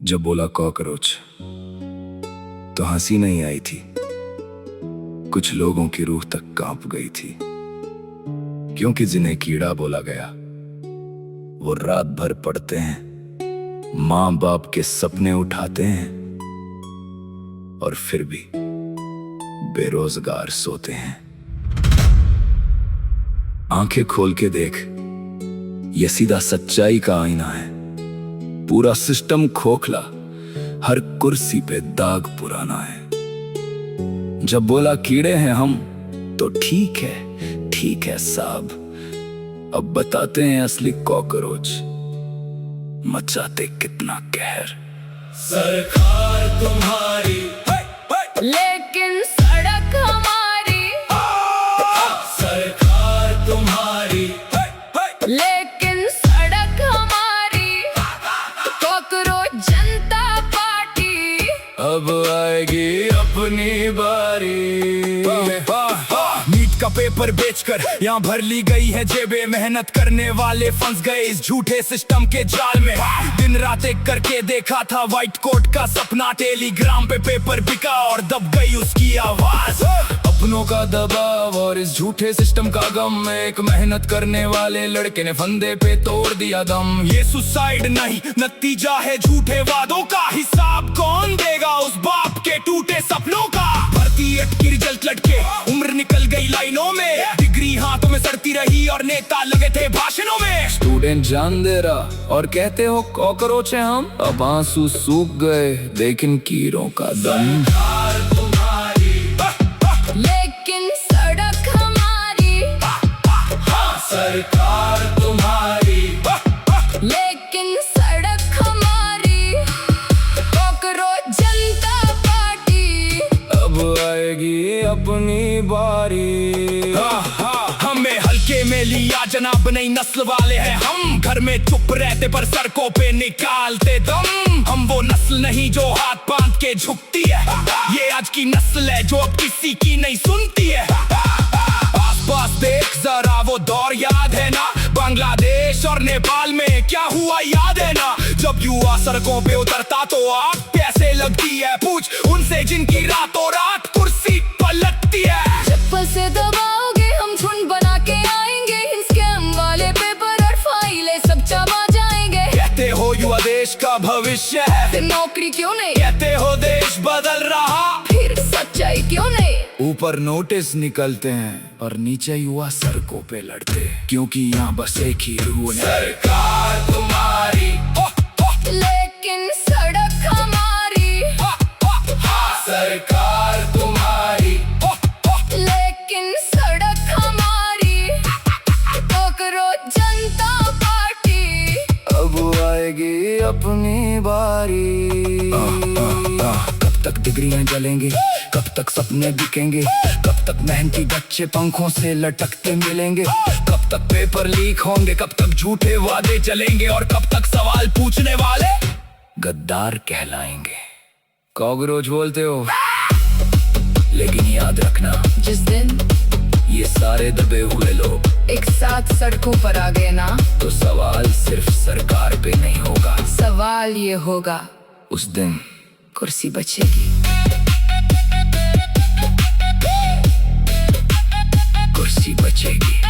जब बोला कॉकरोच तो हंसी नहीं आई थी, कुछ लोगों की रूह तक कांप गई थी, क्योंकि जिन्हें कीड़ा बोला गया वो रात भर पढ़ते हैं, माँ बाप के सपने उठाते हैं और फिर भी बेरोजगार सोते हैं। आंखें खोल के देख, ये सीधा सच्चाई का आईना है। पूरा सिस्टम खोखला, हर कुर्सी पे दाग पुराना है। जब बोला कीड़े हैं हम तो ठीक है साहब, अब बताते हैं असली कॉकरोच मचाते कितना कहर। सरकार तुम्हारी लेकिन सड़क हमारी, सरकार तुम्हारी लेकिन सड़क हमारी। कॉकरोच जनता पार्टी अब आएगी अपनी बारी। नीट का पेपर बेचकर यहाँ भर ली गई है जेबें, मेहनत करने वाले फंस गए इस झूठे सिस्टम के जाल में। दिन रात एक करके देखा था व्हाइट कोट का सपना, टेलीग्राम पे पेपर बिका और दब गई उसकी आवाज। अपनों का दबाव और इस झूठे सिस्टम का गम, एक मेहनत करने वाले लड़के ने फंदे पे तोड़ दिया दम। ये सुसाइड नहीं नतीजा है झूठे वादों का, हिसाब कौन देगा उस बाप के टूटे सपनों का। भर्ती अटकी रिजल्ट लटके, उम्र निकल गई लाइनों में, डिग्री हाथों में सड़ती रही और नेता लगे थे भाषणों में। स्टूडेंट जान दे रहा और कहते हो कॉकरोच हैं हम। अब आंसू सूख गए लेकिन कीड़ों का दम। सरकार तुम्हारी लेकिन सड़क हमारी, सरकार तुम्हारी लेकिन सड़क हमारी। कॉकरोच जनता पार्टी अब आएगी अपनी बारी। हमें हल्के में लिया जनाब, नई नस्ल वाले हैं हम। घर में चुप रहते पर सड़कों पे निकालते दम। हम वो नस्ल नहीं जो हाथ बांध के झुकती है, ये आज की नस्ल है जो अब किसी की नहीं सुनती है। आसपास देख जरा वो दौर याद है ना, बांग्लादेश और नेपाल में क्या हुआ याद है ना। जब युवा सड़कों पे उतरता तो आग कैसे लगती है, पूछ उनसे जिनकी रातों रात कुर्सी पलटती है। चप्पल से दबाओगे हम झुंड बना के आएंगे, स्कैम वाले पेपर और फाइलें सब चबा जाएंगे। कहते हो युवा देश का भविष्य है, फिर नौकरी क्यों नहीं, कहते हो देश बदल रहा, फिर सच्चाई क्यों नहीं। ऊपर नोटिस निकलते हैं और नीचे युवा सड़कों पे लड़ते, क्योंकि यहाँ बस एक ही रूल है। सरकार तुम्हारी लेकिन सड़क हमारी, सरकार तुम्हारी लेकिन सड़क हमारी। कॉकरोच जनता पार्टी अब आएगी अपनी बारी। कब तक डिग्रियां जलेंगी, कब तक सपने बिकेंगे, कब तक मेहनती बच्चे पंखों से लटकते मिलेंगे, कब तक पेपर लीक होंगे, कब तक झूठे वादे चलेंगे और कब तक सवाल पूछने वाले गद्दार कहलाएंगे। कॉकरोच बोलते हो लेकिन याद रखना, जिस दिन ये सारे दबे हुए लोग एक साथ सड़कों पर आ गए ना, तो सवाल सिर्फ सरकार पे नहीं होगा, सवाल ये होगा उस दिन कुर्सी बचेगी, कुर्सी बचेगी।